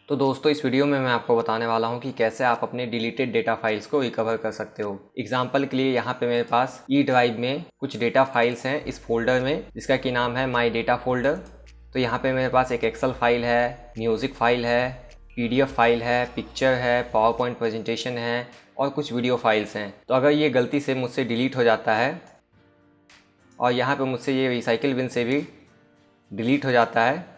तो दोस्तों इस वीडियो में मैं आपको बताने वाला हूं कि कैसे आप अपने डिलीटेड डेटा फाइल्स को रिकवर कर सकते हो। एग्जांपल के लिए यहाँ पे मेरे पास ई ड्राइव में कुछ डेटा फाइल्स हैं इस फोल्डर में, जिसका कि नाम है माई डेटा फोल्डर। तो यहाँ पे मेरे पास एक एक्सेल फाइल है, म्यूज़िक फाइल है, पीडीएफ फाइल है, पिक्चर है, पावर पॉइंट प्रेजेंटेशन है और कुछ वीडियो फाइल्स हैं। तो अगर ये गलती से मुझसे डिलीट हो जाता है और यहाँ पर मुझसे ये रिसाइकिल बिन से भी डिलीट हो जाता है,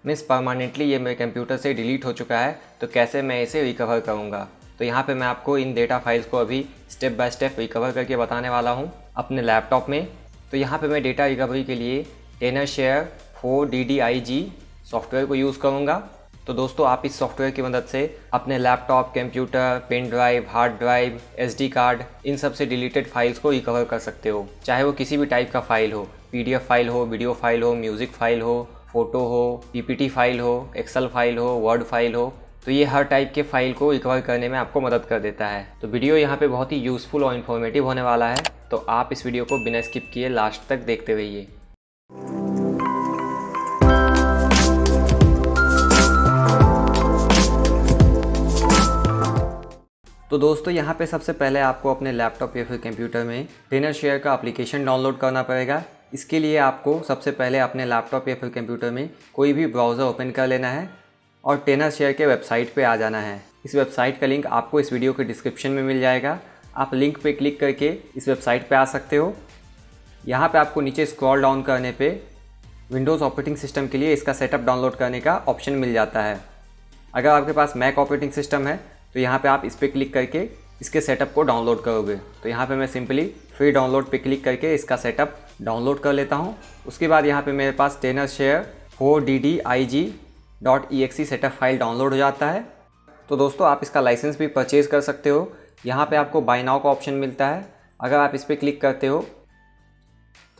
मीन्स परमानेंटली ये मेरे कंप्यूटर से डिलीट हो चुका है, तो कैसे मैं इसे रिकवर करूँगा। तो यहाँ पे मैं आपको इन डेटा फाइल्स को अभी स्टेप बाय स्टेप रिकवर करके बताने वाला हूँ अपने लैपटॉप में। तो यहाँ पे मैं डेटा रिकवरी के लिए Tenorshare 4DDIG सॉफ्टवेयर को यूज़ करूँगा। तो दोस्तों आप इस सॉफ्टवेयर की मदद से अपने laptop, computer, pen drive, hard drive, SD card, इन सब से डिलीटेड फाइल्स को रिकवर कर सकते हो, चाहे वो किसी भी टाइप का फाइल हो, PDF फाइल हो, वीडियो फाइल हो, म्यूज़िक फाइल हो, फ़ोटो हो, PPT फाइल हो, एक्सेल फाइल हो, वर्ड फाइल हो। तो ये हर टाइप के फाइल को रिकवर करने में आपको मदद कर देता है। तो वीडियो यहाँ पे बहुत ही यूज़फुल और इन्फॉर्मेटिव होने वाला है, तो आप इस वीडियो को बिना स्किप किए लास्ट तक देखते रहिए। तो दोस्तों यहाँ पे सबसे पहले आपको अपने लैपटॉप या फिर कंप्यूटर में Tenorshare का एप्लीकेशन डाउनलोड करना पड़ेगा। इसके लिए आपको सबसे पहले अपने लैपटॉप या फिर कंप्यूटर में कोई भी ब्राउज़र ओपन कर लेना है और Tenorshare के वेबसाइट पे आ जाना है। इस वेबसाइट का लिंक आपको इस वीडियो के डिस्क्रिप्शन में मिल जाएगा। आप लिंक पे क्लिक करके इस वेबसाइट पे आ सकते हो। यहाँ पे आपको नीचे स्क्रॉल डाउन करने पे विंडोज़ ऑपरेटिंग सिस्टम के लिए इसका सेटअप डाउनलोड करने का ऑप्शन मिल जाता है। अगर आपके पास मैक ऑपरेटिंग सिस्टम है तो यहाँ पे आप इस पर क्लिक करके इसके सेटअप को डाउनलोड करोगे। तो यहाँ पे मैं सिंपली फ्री डाउनलोड पे क्लिक करके इसका सेटअप डाउनलोड कर लेता हूँ। उसके बाद यहाँ पे मेरे पास Tenorshare 4DDIG.exe setup file download हो जाता है। तो दोस्तों आप इसका लाइसेंस भी परचेज़ कर सकते हो। यहाँ पे आपको बाय नाउ का ऑप्शन मिलता है। अगर आप इस पर क्लिक करते हो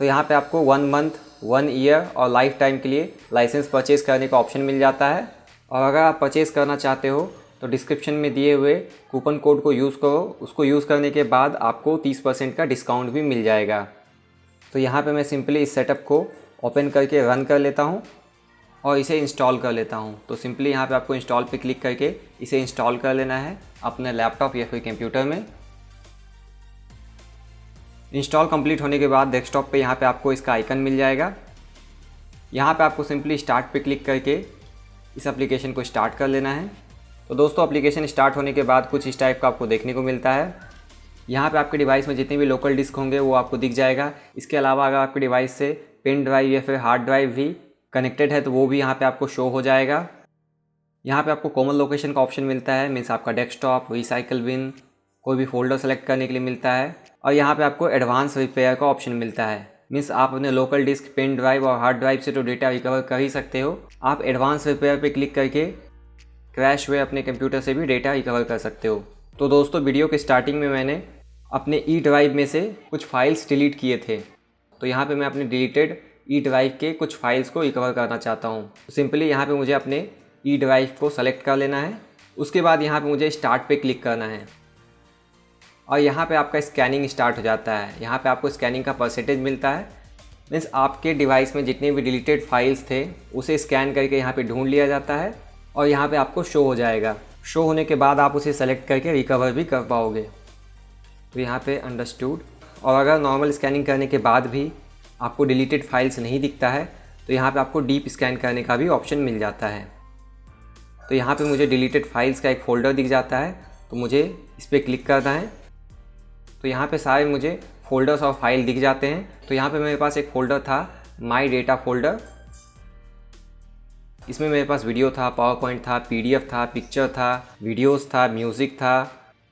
तो यहाँ पे आपको 1 मंथ, 1 ईयर और लाइफ टाइम के लिए लाइसेंस परचेज़ करने का ऑप्शन मिल जाता है। और अगर आप परचेज़ करना चाहते हो तो डिस्क्रिप्शन में दिए हुए कूपन कोड को यूज़ करो। उसको यूज़ करने के बाद आपको 30% का डिस्काउंट भी मिल जाएगा। तो यहाँ पे मैं सिंपली इस सेटअप को ओपन करके रन कर लेता हूँ और इसे इंस्टॉल कर लेता हूँ। तो सिंपली यहाँ पे आपको इंस्टॉल पे क्लिक करके इसे इंस्टॉल कर लेना है अपने लैपटॉप या फिर कंप्यूटर में। इंस्टॉल कंप्लीट होने के बाद डेस्कटॉप पे यहाँ पे आपको इसका आइकन मिल जाएगा। यहाँ पे आपको सिंपली स्टार्ट पे क्लिक करके इस एप्लीकेशन को स्टार्ट कर लेना है। तो दोस्तों एप्लीकेशन स्टार्ट होने के बाद कुछ इस टाइप का आपको देखने को मिलता है। यहाँ पे आपके डिवाइस में जितने भी लोकल डिस्क होंगे वो आपको दिख जाएगा। इसके अलावा अगर आपके डिवाइस से पेन ड्राइव या फिर हार्ड ड्राइव भी कनेक्टेड है तो वो भी यहाँ पे आपको शो हो जाएगा। यहाँ पे आपको कॉमन लोकेशन का ऑप्शन मिलता है, मीन्स आपका डेस्कटॉप, रिसाइकिल बिन, कोई भी फोल्डर सेलेक्ट करने के लिए मिलता है। और यहाँ पे आपको एडवांस रिपेयर का ऑप्शन मिलता है, मीन्स आप अपने लोकल डिस्क, पेन ड्राइव और हार्ड ड्राइव से तो डेटा रिकवर कर ही सकते हो, आप एडवांस रिपेयर पे क्लिक करके क्रैश हुए अपने कंप्यूटर से भी डेटा रिकवर कर सकते हो। तो दोस्तों वीडियो के स्टार्टिंग में मैंने अपने ई ड्राइव में से कुछ फाइल्स डिलीट किए थे। तो यहाँ पे मैं अपने डिलीटेड ई ड्राइव के कुछ फाइल्स को रिकवर करना चाहता हूँ। तो सिंपली यहाँ पे मुझे अपने ई ड्राइव को सेलेक्ट कर लेना है। उसके बाद यहाँ पे मुझे स्टार्ट पे क्लिक करना है और यहाँ पे आपका स्कैनिंग स्टार्ट हो जाता है। यहाँ पे आपको स्कैनिंग का परसेंटेज मिलता है, मीन्स आपके डिवाइस में जितने भी डिलीटेड फाइल्स थे उसे स्कैन करके यहाँ पे ढूंढ लिया जाता है और यहाँ पे आपको शो हो जाएगा। शो होने के बाद आप उसे सेलेक्ट करके रिकवर भी कर पाओगे। तो यहाँ पे अंडरस्टूड। और अगर नॉर्मल स्कैनिंग करने के बाद भी आपको डिलीटेड फाइल्स नहीं दिखता है तो यहाँ पे आपको डीप स्कैन करने का भी ऑप्शन मिल जाता है। तो यहाँ पे मुझे डिलीटेड फाइल्स का एक फ़ोल्डर दिख जाता है, तो मुझे इस पर क्लिक करना है। तो यहाँ पे सारे मुझे फ़ोल्डर्स और फाइल दिख जाते हैं। तो यहाँ पे मेरे पास एक फ़ोल्डर था माई डेटा फ़ोल्डर। इसमें मेरे पास वीडियो था, पावर पॉइंट था, PDF था, पिक्चर था, वीडियोस था, म्यूज़िक था।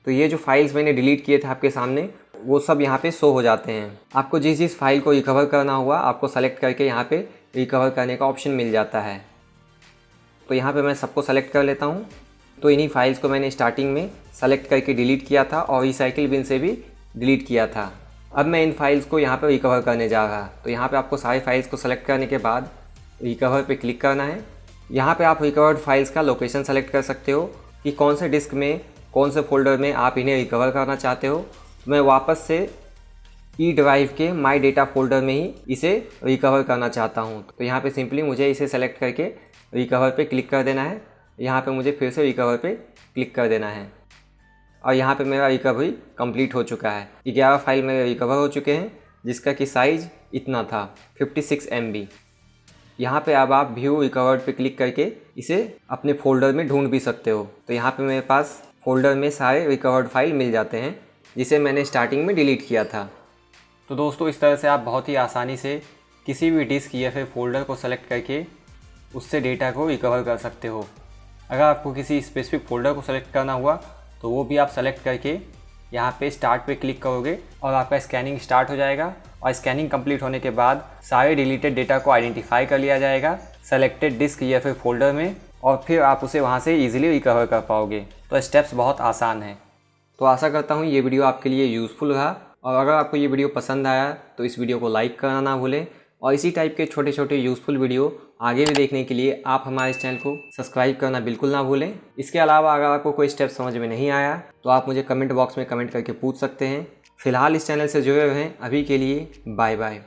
तो ये जो फाइल्स मैंने डिलीट किए थे आपके सामने वो सब यहाँ पे शो हो जाते हैं। आपको जिस जिस फाइल को रिकवर करना हुआ आपको सेलेक्ट करके यहाँ पे रिकवर करने का ऑप्शन मिल जाता है। तो यहाँ पे मैं सबको सेलेक्ट कर लेता हूँ। तो इन्हीं फाइल्स को मैंने स्टार्टिंग में सेलेक्ट करके डिलीट किया था और रिसाइकिल बिन से भी डिलीट किया था। अब मैं इन फाइल्स को यहाँ पर रिकवर करने जा रहा। तो यहाँ पर आपको सारी फाइल्स को सेलेक्ट करने के बाद रिकवर पर क्लिक करना है। यहाँ पे आप रिकवर्ड फाइल्स का लोकेशन सेलेक्ट कर सकते हो कि कौन से डिस्क में, कौन से फोल्डर में आप इन्हें रिकवर करना चाहते हो। मैं वापस से ई ड्राइव के माई डेटा फोल्डर में ही इसे रिकवर करना चाहता हूँ। तो यहाँ पे सिंपली मुझे इसे सेलेक्ट करके रिकवर पे क्लिक कर देना है यहाँ पे मुझे फिर से रिकवर पे क्लिक कर देना है और यहाँ पे मेरा रिकवरी कंप्लीट हो चुका है। 11 फाइल मेरे रिकवर हो चुके हैं, जिसका कि साइज़ इतना था 56 MB। यहाँ पे अब आप व्यू रिकवर्ड पे क्लिक करके इसे अपने फोल्डर में ढूंढ भी सकते हो। तो यहाँ पे मेरे पास फोल्डर में सारे रिकवर्ड फाइल मिल जाते हैं, जिसे मैंने स्टार्टिंग में डिलीट किया था। तो दोस्तों इस तरह से आप बहुत ही आसानी से किसी भी डिस्क या फिर फोल्डर को सेलेक्ट करके उससे डेटा को रिकवर कर सकते हो। अगर आपको किसी स्पेसिफिक फ़ोल्डर को सेलेक्ट करना हुआ तो वो भी आप सेलेक्ट करके यहाँ पे स्टार्ट पे क्लिक करोगे और आपका स्कैनिंग स्टार्ट हो जाएगा और स्कैनिंग कंप्लीट होने के बाद सारे डिलीटेड डेटा को आइडेंटिफाई कर लिया जाएगा सेलेक्टेड डिस्क या फिर फोल्डर में, और फिर आप उसे वहाँ से ईजिली रिकवर कर पाओगे। तो स्टेप्स बहुत आसान हैं। तो आशा करता हूँ ये वीडियो आपके लिए यूज़फुल रहा, और अगर आपको ये वीडियो पसंद आया तो इस वीडियो को लाइक करना ना भूलें, और इसी टाइप के छोटे छोटे यूज़फुल वीडियो आगे भी देखने के लिए आप हमारे इस चैनल को सब्सक्राइब करना बिल्कुल ना भूलें। इसके अलावा अगर आपको कोई स्टेप समझ में नहीं आया तो आप मुझे कमेंट बॉक्स में कमेंट करके पूछ सकते हैं। फिलहाल इस चैनल से जुड़े रहें। अभी के लिए बाय बाय।